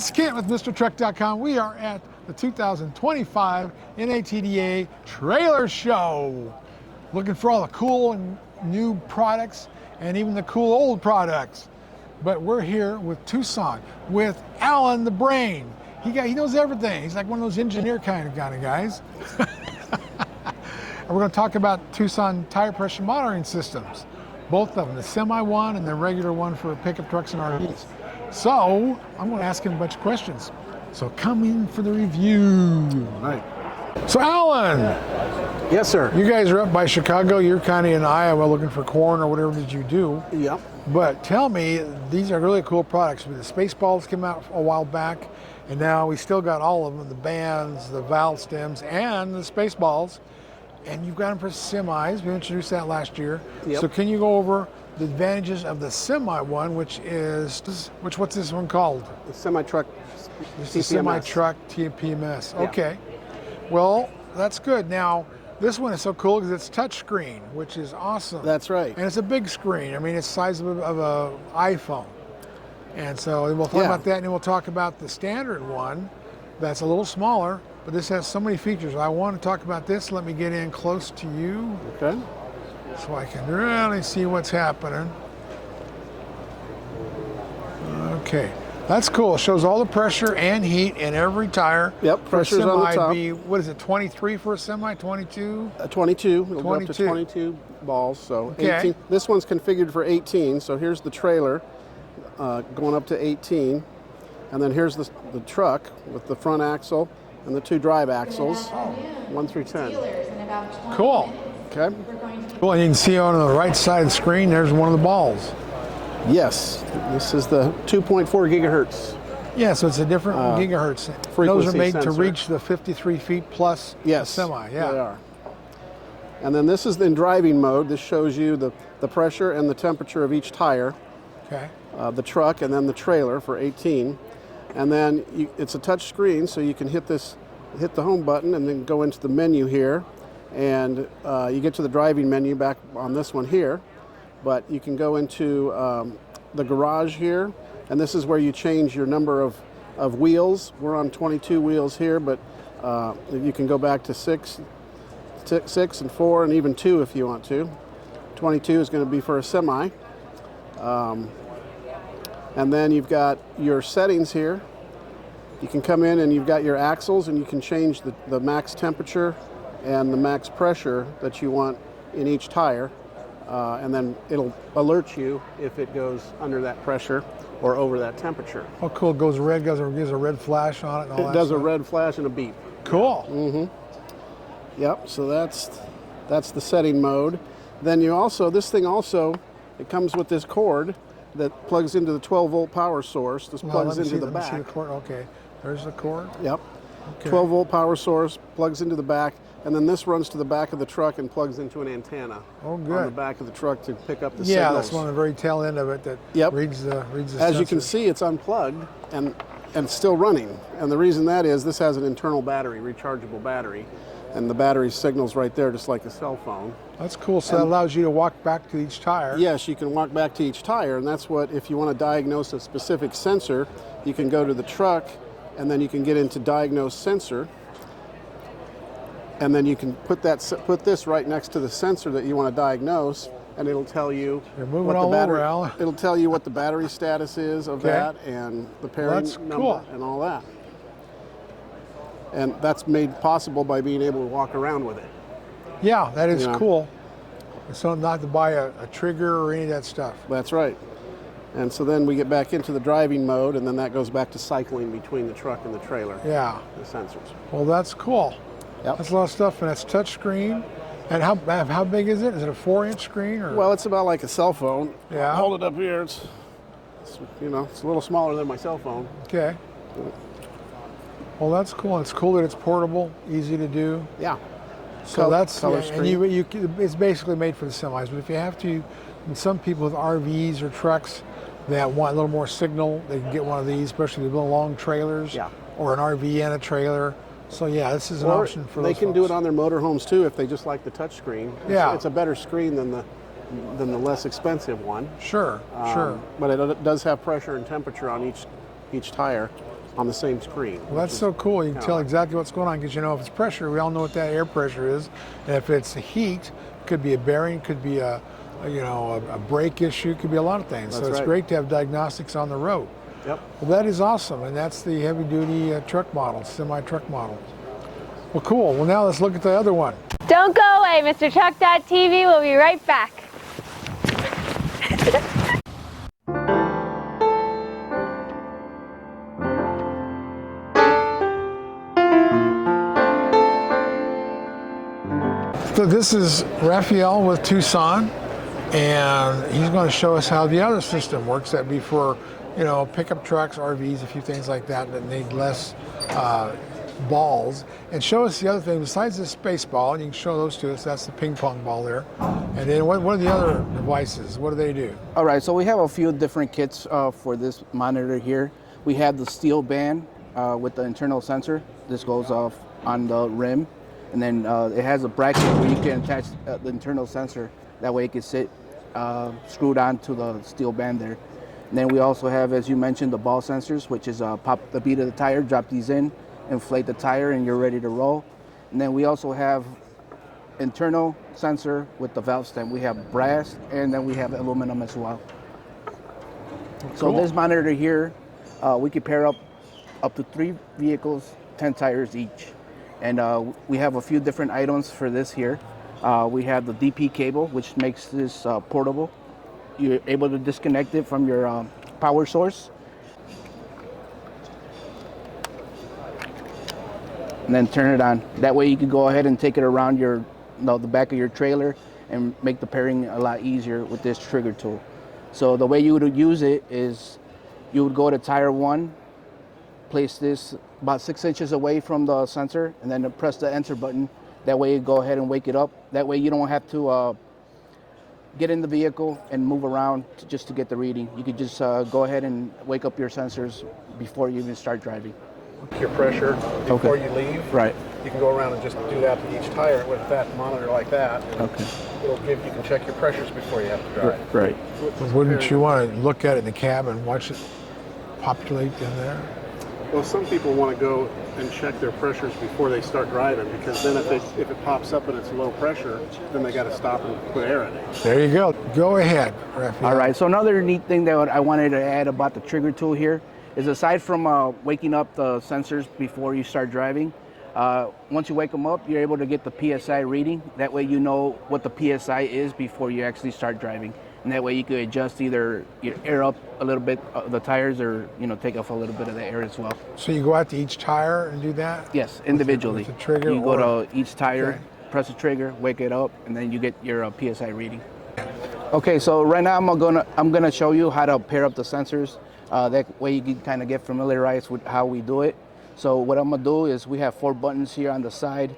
It's Kent with MrTruck.com. We are at the 2025 NATDA Trailer Show. Looking for all the cool and new products and even the cool old products. But we're here with Tucson, with Alan the Brain. He knows everything. He's like one of those engineer kind of guys. And we're going to talk about Tucson tire pressure monitoring systems. Both of them, the semi one and the regular one for pickup trucks and RVs. So I'm going to ask him a bunch of questions. So come in for the review. Right. So Alan. Yes, sir. You guys are up by Chicago. You're kind of in Iowa looking for corn or whatever that you do. Yep. But tell me, these are really cool products. The Spaceballs came out a while back, and now we still got all of them, the bands, the valve stems, and the Spaceballs. And you've got them for semis. We introduced that last year. Yep. So can you go over the advantages of the semi one, what's this one called? The semi-truck It's the semi-truck TPMS. Yeah. Okay. Well, that's good. Now, this one is so cool because it's touchscreen, which is awesome. That's right. And it's a big screen. I mean, it's the size of an iPhone. And so we'll talk about that, and then we'll talk about the standard one that's a little smaller, but this has so many features. I want to talk about this. Let me get in close to you. Okay. So I can really see what's happening. Okay, that's cool. It shows all the pressure and heat in every tire. Yep, pressure's on the top. What is it, 23 for a semi, 22? 22, it'll go up to 22. 22 balls, so Okay. 18. This one's configured for 18, so here's the trailer going up to 18. And then here's the truck with the front axle and the two drive axles, 1 through 10. Cool. Okay. Well, and you can see on the right side of the screen, there's one of the balls. Yes, this is the 2.4 gigahertz. Yeah, so it's a different gigahertz. Those frequency are made to sensor. reach the 53 feet plus Yes, semi. they Yeah. are. And then this is in driving mode. This shows you the pressure and the temperature of each tire, Okay. the truck, and then the trailer for 18. And then it's a touch screen, so you can hit the home button and then go into the menu here. And you get to the driving menu back on this one here. But you can go into the garage here, and this is where you change your number of wheels. We're on 22 wheels here, but you can go back to 6 and 4 and even 2 if you want to. 22 is going to be for a semi. And then you've got your settings here. You can come in and you've got your axles, and you can change the max temperature and the max pressure that you want in each tire. And then it'll alert you if it goes under that pressure or over that temperature. Oh, cool. It goes red, gives a red flash on it. And all It that does stuff. a red flash and a beep. Cool. Mm-hmm. Yep, so that's the setting mode. Then this thing it comes with this cord that plugs into the 12-volt power source. This plugs into the back. Let me see the cord. Okay, there's the cord. Yep. Okay. 12-volt power source plugs into the back, and then this runs to the back of the truck and plugs into an antenna on the good. back of the truck to pick up the Yeah, signals. that's one of the very tail end of it that Yep. reads the As you sensor. can see, it's unplugged and still running. And the reason that is this has an internal battery, rechargeable battery, and the battery signals right there just like a cell phone. That's cool. So that allows you to walk back to each tire. Yes, you can walk back to each tire, and that's what, if you want to diagnose a specific sensor, you can go to the truck, and then you can get into diagnose sensor, and then you can put this right next to the sensor that you want to diagnose, and it'll tell you You're moving what the all battery. over, Al. It'll tell you what the battery status is of that, and the pairing That's number, cool. and all that. And that's made possible by being able to walk around with it. Yeah, that is Yeah. cool. So not to buy a trigger or any of that stuff. That's right. And so then we get back into the driving mode, and then that goes back to cycling between the truck and the trailer, Yeah. the sensors. Well, that's cool. Yep. That's a lot of stuff, and that's touch screen. And how big is it? Is it a 4-inch screen or? Well, it's about like a cell phone. Yeah. Hold it up here. It's it's a little smaller than my cell phone. Okay. Well, that's cool. It's cool that it's portable, easy to do. Yeah. So that's color and screen. it's basically made for the semis. But if you have to, and some people with RVs or trucks that want a little more signal, they can get one of these, especially the long trailers. Yeah. Or an RV and a trailer. So yeah, this is an Or option for they those can do folks. it on their motorhomes too if they just like the touch screen. Yeah. It's a better screen than the less expensive one. Sure, sure. But it does have pressure and temperature on each tire. on the same screen. Well, that's so cool. You can tell exactly what's going on because you know if it's pressure, we all know what that air pressure is. And if it's heat, it could be a bearing, could be a brake issue, could be a lot of things. That's so it's right. great to have diagnostics on the road. Yep. Well, that is awesome, and that's the heavy-duty truck model, semi-truck model. Well, cool. Well, now let's look at the other one. Don't go away, MrTruck.tv. We'll be right back. So this is Raphael with Tucson, and he's going to show us how the other system works. That'd be for, you know, pickup trucks, RVs, a few things like that that need less balls, and show us the other thing besides the space ball. And you can show those to us. That's the ping pong ball there. And then what are the other devices? What do they do? All right, so we have a few different kits for this monitor here. We have the steel band with the internal sensor. This goes off on the rim, and then it has a bracket where you can attach the internal sensor. That way it can sit screwed onto the steel band there. And then we also have, as you mentioned, the ball sensors, which is pop the bead of the tire, drop these in, inflate the tire, and you're ready to roll. And then we also have internal sensor with the valve stem. We have brass, and then we have aluminum as well. So this monitor here, we can pair up to 3 vehicles, 10 tires each. And we have a few different items for this here. We have the DP cable, which makes this portable. You're able to disconnect it from your power source. And then turn it on. That way you can go ahead and take it around the back of your trailer and make the pairing a lot easier with this trigger tool. So the way you would use it is you would go to tire 1, place this about 6 inches away from the sensor, and then press the enter button. That way you go ahead and wake it up. That way you don't have to get in the vehicle and move around just to get the reading. You could just go ahead and wake up your sensors before you even start driving. Your pressure before you leave. Right. You can go around and just do that to each tire with that monitor like that. Okay. You can check your pressures before you have to drive. Right. Wouldn't you want to look at it in the cab and watch it populate in there? Well, some people want to go and check their pressures before they start driving, because then if it pops up and it's low pressure, then they got to stop and put air in it. There you go. Go ahead, Raphael. All right, so another neat thing that I wanted to add about the trigger tool here is, aside from waking up the sensors before you start driving, once you wake them up, you're able to get the PSI reading. That way you know what the PSI is before you actually start driving. And that way you could adjust either your air up a little bit of the tires, or take off a little bit of the air as well. So you go out to each tire and do that? Yes, individually. With the trigger? You go to each tire, press the trigger, wake it up, and then you get your PSI reading. Okay, so right now I'm gonna show you how to pair up the sensors. That way you can kind of get familiarized with how we do it. So what I'm gonna do is, we have 4 buttons here on the side.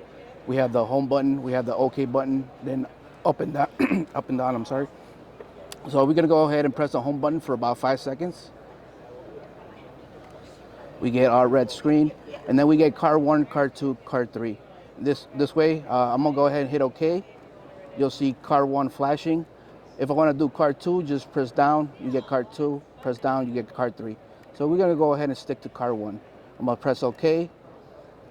We have the home button, we have the OK button, then up and down, up and down, I'm sorry. So we're gonna go ahead and press the home button for about 5 seconds. We get our red screen, and then we get car 1, car 2, car 3. This way, I'm gonna go ahead and hit OK. You'll see car 1 flashing. If I wanna do car 2, just press down, you get car 2, press down, you get car 3. So we're gonna go ahead and stick to car 1. I'm gonna press OK,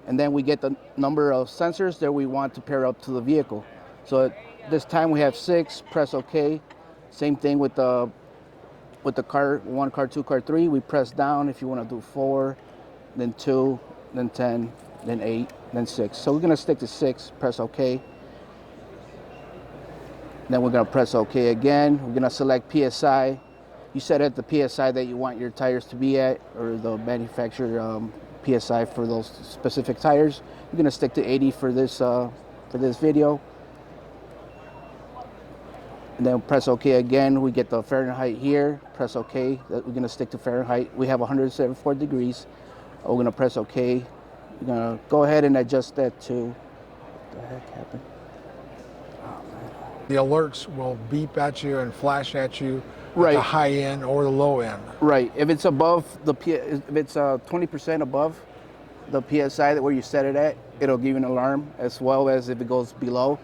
and then we get the number of sensors that we want to pair up to the vehicle. So at this time we have 6, press OK. Same thing with the car 1, car 2, car 3. We press down if you want to do 4, then 2, then 10, then 8, then 6. So we're going to stick to 6, press OK. Then we're going to press OK again. We're going to select PSI. You set at the PSI that you want your tires to be at, or the manufacturer PSI for those specific tires. We're going to stick to 80 for this video. And then press OK again. We get the Fahrenheit here. Press OK. We're going to stick to Fahrenheit. We have 174 degrees. We're going to press OK. We're going to go ahead and adjust that to, what the heck happened? The alerts will beep at you and flash at you at Right. the high end or the low end. Right. If it's above if it's 20% above the PSI that where you set it at, it'll give you an alarm, as well as if it goes below,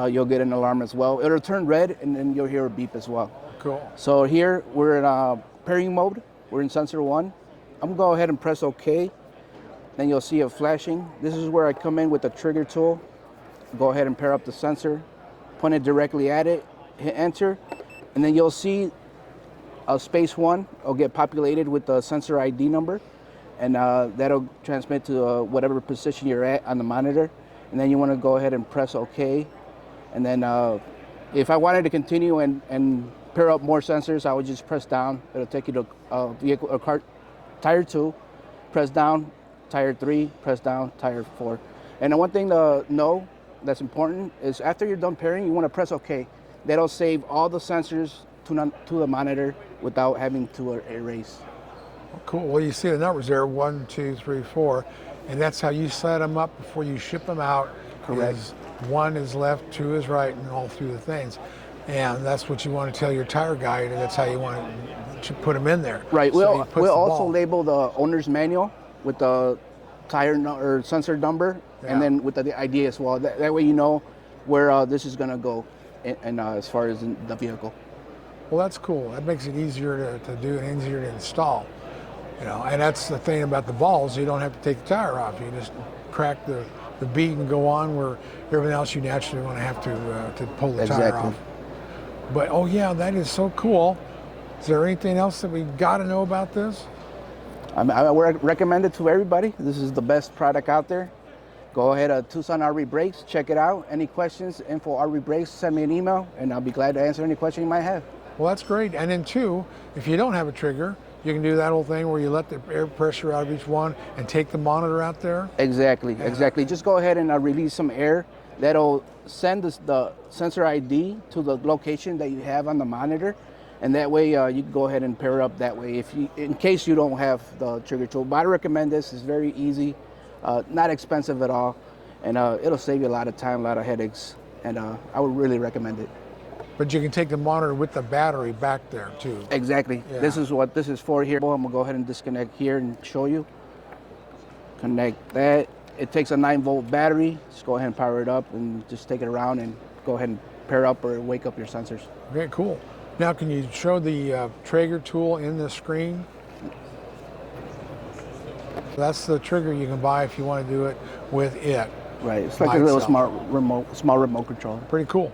you'll get an alarm as well. It'll turn red, and then you'll hear a beep as well. Cool. So here we're in pairing mode. We're in sensor 1. I'm gonna go ahead and press OK. Then you'll see it flashing. This is where I come in with the trigger tool. Go ahead and pair up the sensor, point it directly at it, hit enter, and then you'll see space 1 will get populated with the sensor ID number, and that'll transmit to whatever position you're at on the monitor. And then you want to go ahead and press OK. And then if I wanted to continue and pair up more sensors, I would just press down. It'll take you to vehicle or car, tire 2, press down, tire 3, press down, tire 4. And the one thing to know that's important is after you're done pairing, you want to press OK. That'll save all the sensors to the monitor without having to erase. Cool. Well, you see the numbers there, 1, 2, 3, 4, and that's how you set them up before you ship them out. Correct. 1 is left, 2 is right, and all through the things. And that's what you want to tell your tire guide, and that's how you want to put them in there. Right. So We'll also label the owner's manual with the tire or sensor number, and then with the ID as well. That way you know where this is going to go, and as far as in the vehicle. Well, that's cool. That makes it easier to do and easier to install. You know, and that's the thing about the balls. You don't have to take the tire off. You just crack the bead and go on, where everything else you naturally want to have to pull the tire off. But oh yeah, that is so cool. Is there anything else that we got to know about this? I would recommend it to everybody. This is the best product out there. Go ahead to Tucson RV Brakes, check it out. Any questions, info RV Brakes, send me an email, and I'll be glad to answer any question you might have. Well, that's great. And then 2, if you don't have a trigger, you can do that whole thing where you let the air pressure out of each one and take the monitor out there. Exactly. Just go ahead and release some air. That'll send the sensor ID to the location that you have on the monitor, and that way you can go ahead and pair it up that way in case you don't have the trigger tool. But I recommend this. It's very easy, not expensive at all, and it'll save you a lot of time, a lot of headaches, and I would really recommend it. But you can take the monitor with the battery back there too. Exactly. Yeah. This is what this is for here. I'm gonna go ahead and disconnect here and show you. Connect that. It takes a 9-volt battery. Just go ahead and power it up and just take it around and go ahead and pair up or wake up your sensors. Okay, cool. Now can you show the trigger tool in the screen? That's the trigger you can buy if you want to do it with it. Right. It's like a little small remote control. Pretty cool.